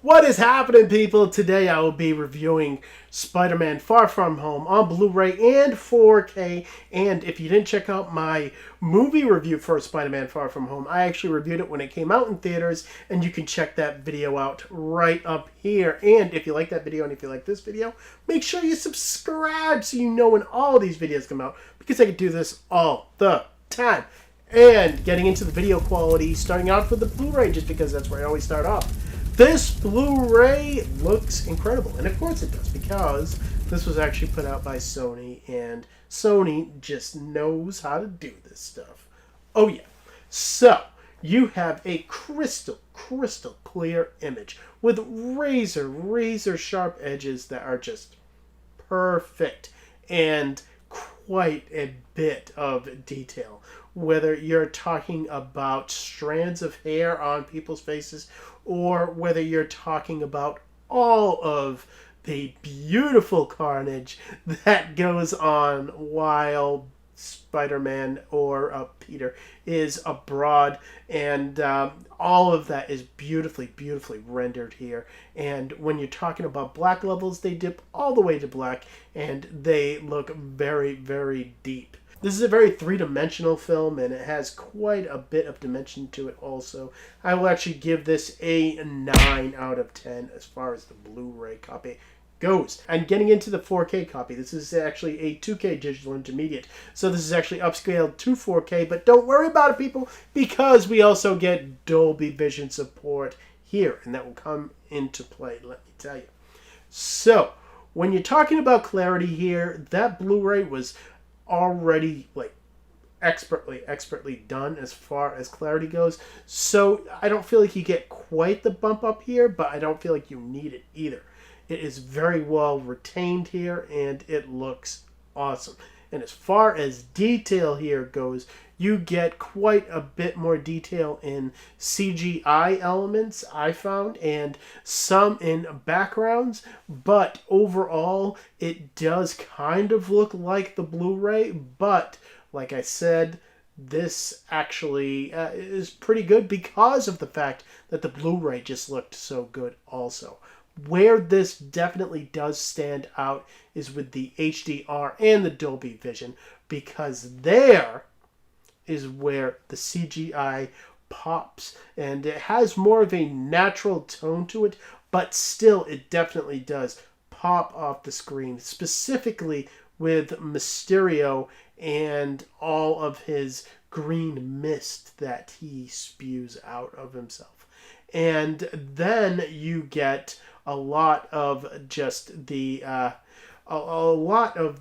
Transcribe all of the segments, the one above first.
What is happening, people? Today I will be reviewing Spider-Man Far From Home on Blu-ray and 4K. And if you didn't check out my movie review for Spider-Man Far From Home, I actually reviewed it when it came out in theaters, and you can check that video out right up here. And if you like that video and if you like this video, make sure you subscribe so you know when all these videos come out, because I can do this all the time. And getting into the video quality, starting out with the Blu-ray, just because that's where I always start off. This Blu-ray looks incredible, and of course it does, because this was actually put out by Sony, and Sony just knows how to do this stuff. Oh yeah. So, you have a crystal clear image with razor sharp edges that are just perfect, and quite a bit of detail. Whether you're talking about strands of hair on people's faces, or whether you're talking about all of the beautiful carnage that goes on while Spider-Man or Peter is abroad, and all of that is beautifully rendered here. And when you're talking about black levels, they dip all the way to black, and they look very deep. This is a very three-dimensional film, and it has quite a bit of dimension to it also. I will actually give this a 9 out of 10 as far as the Blu-ray copy goes. And getting into the 4K copy, this is actually a 2K digital intermediate. So this is actually upscaled to 4K, but don't worry about it, people, because we also get Dolby Vision support here, and that will come into play, let me tell you. So, when you're talking about clarity here, that Blu-ray was already expertly done as far as clarity goes, so I don't feel like you get quite the bump up here, but I don't feel like you need it either. It is very well retained here, and it looks awesome. And as far as detail here goes, you get quite a bit more detail in CGI elements, I found, and some in backgrounds, but overall it does kind of look like the Blu-ray, but like I said, this actually is pretty good because of the fact that the Blu-ray just looked so good also. Where this definitely does stand out is with the HDR and the Dolby Vision, because there is where the CGI pops, and it has more of a natural tone to it, but still it definitely does pop off the screen, specifically with Mysterio and all of his green mist that he spews out of himself. And then you get a lot of just the a lot of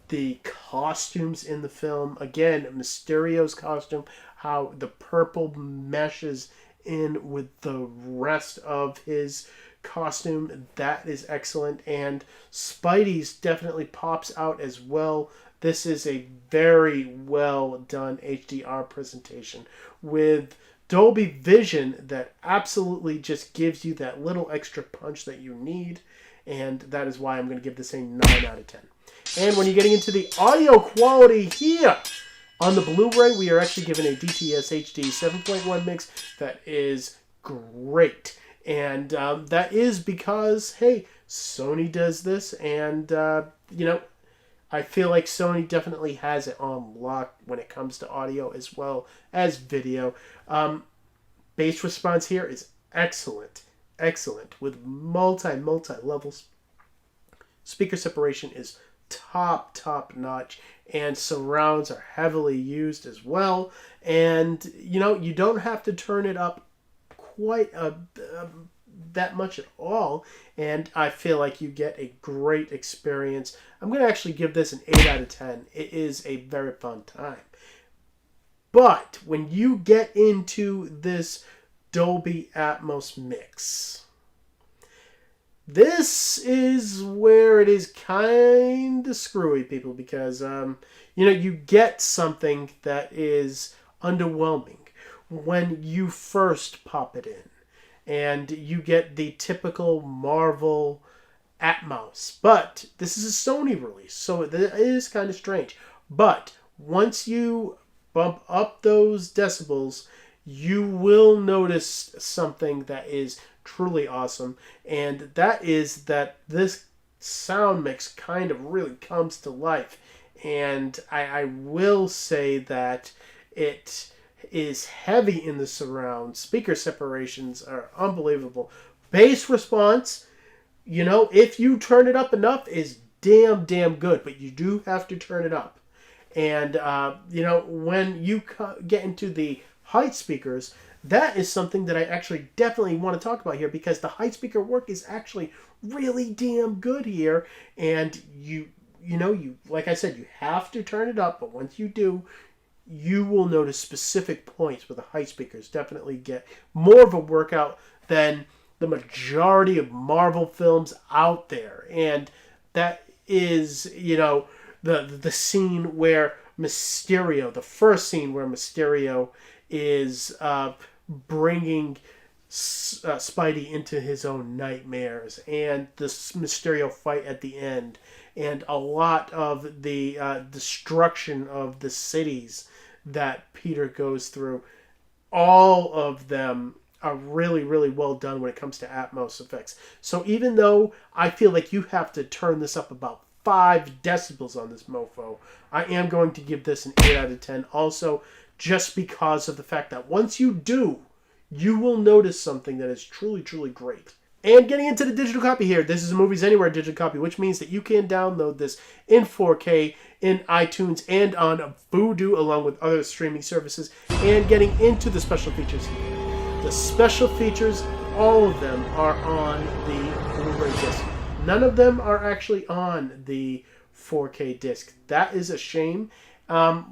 the costumes in the film. Again, Mysterio's costume, how the purple meshes in with the rest of his costume, that is excellent. And Spidey's definitely pops out as well. This is a very well done HDR presentation with Dolby Vision that absolutely just gives you that little extra punch that you need, and that is why I'm going to give this a 9 out of 10. And when you're getting into the audio quality here, on the Blu-ray, we are actually given a DTS HD 7.1 mix that is great. And that is because, hey, Sony does this, and, you know, I feel like Sony definitely has it on lock when it comes to audio as well as video. Bass response here is excellent, with multi levels. Speaker separation is top notch, and surrounds are heavily used as well. And you know, you don't have to turn it up quite that much at all, and I feel like you get a great experience. I'm going to actually give this an 8 out of 10. It is a very fun time. But when you get into this Dolby Atmos mix, this is where it is kind of screwy, people, because you know, you get something that is underwhelming when you first pop it in, and you get the typical Marvel Atmos. But this is a Sony release, so it is kind of strange. But Once you bump up those decibels, you will notice something that is truly awesome, and that is that this sound mix kind of really comes to life. And I will say that it is heavy in the surround. Speaker separations are unbelievable. Bass response, if you turn it up enough, is damn good, but you do have to turn it up. And, when you get into the height speakers, that is something that I actually definitely want to talk about here, because the height speaker work is actually really damn good here. And you like I said, you have to turn it up, but once you do, you will notice specific points where the height speakers definitely get more of a workout than the majority of Marvel films out there. And that is, the scene where Mysterio, the first scene where Mysterio is bringing Spidey into his own nightmares, and the Mysterio fight at the end, and a lot of the destruction of the cities that Peter goes through. All of them are really, really well done when it comes to Atmos effects. So even though I feel like you have to turn this up about 5 decibels on this mofo, I am going to give this an 8 out of 10. Also, just because of the fact that once you do, you will notice something that is truly, truly great. And getting into the digital copy here, this is a Movies Anywhere digital copy, which means that you can download this in 4K in iTunes and on Vudu, along with other streaming services. And getting into the special features here. The special features, all of them are on the Blu-ray disc. None of them are actually on the 4K disc. That is a shame. But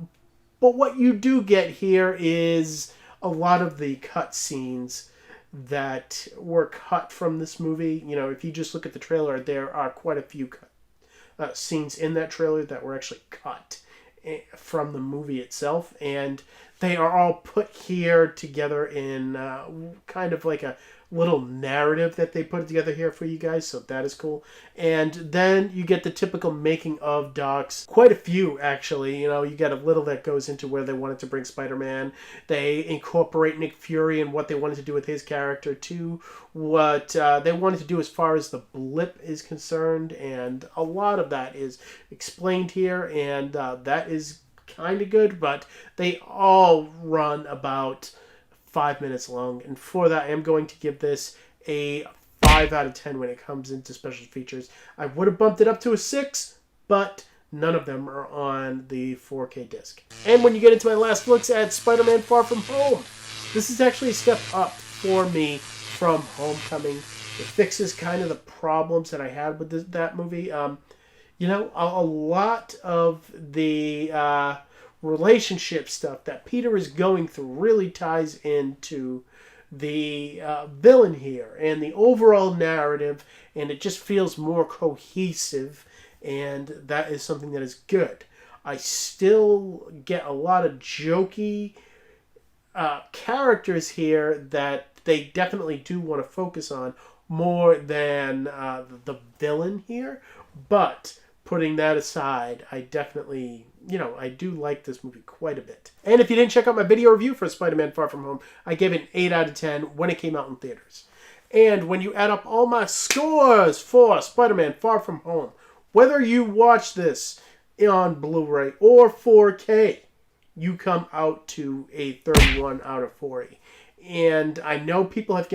what you do get here is a lot of the cut scenes that were cut from this movie. If you just look at the trailer, there are quite a few scenes in that trailer that were actually cut from the movie itself, and they are all put here together in kind of like a little narrative that they put together here for you guys, so that is cool. And then you get the typical making of docs, quite a few actually. You get a little that goes into where they wanted to bring Spider-Man. They incorporate Nick Fury and what they wanted to do with his character to what they wanted to do as far as the blip is concerned, and a lot of that is explained here, and that is kind of good, but they all run about 5 minutes long, and for that I am going to give this a 5 out of 10 when it comes into special features. I would have bumped it up to a 6, but none of them are on the 4K disc. And when you get into my last looks at Spider-Man Far From Home, this is actually a step up for me from Homecoming. It fixes kind of the problems that I had with that movie. A lot of the relationship stuff that Peter is going through really ties into the villain here and the overall narrative, and it just feels more cohesive, and that is something that is good. I still get a lot of jokey characters here that they definitely do want to focus on more than the villain here, but putting that aside, I definitely, I do like this movie quite a bit. And if you didn't check out my video review for Spider-Man Far From Home, I gave it an 8 out of 10 when it came out in theaters. And when you add up all my scores for Spider-Man Far From Home, whether you watch this on Blu-ray or 4K, you come out to a 31 out of 40. And I know people have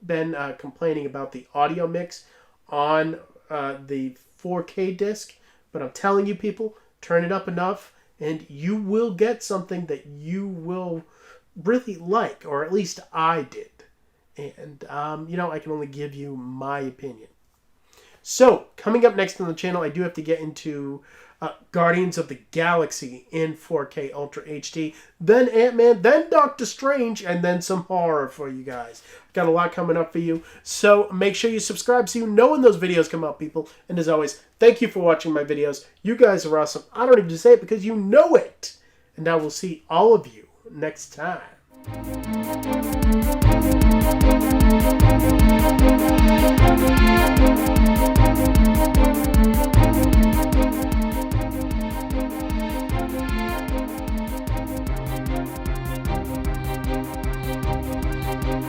been complaining about the audio mix on the 4K disc, but I'm telling you people, turn it up enough and you will get something that you will really like, or at least I did. And I can only give you my opinion. So coming up next on the channel, I do have to get into Guardians of the Galaxy in 4K Ultra HD, then Ant-Man, then Doctor Strange, and then some horror for you guys. Got a lot coming up for you, so make sure you subscribe so you know when those videos come out, people. And as always, thank you for watching my videos. You guys are awesome. I don't even say it because you know it. And I will see all of you next time.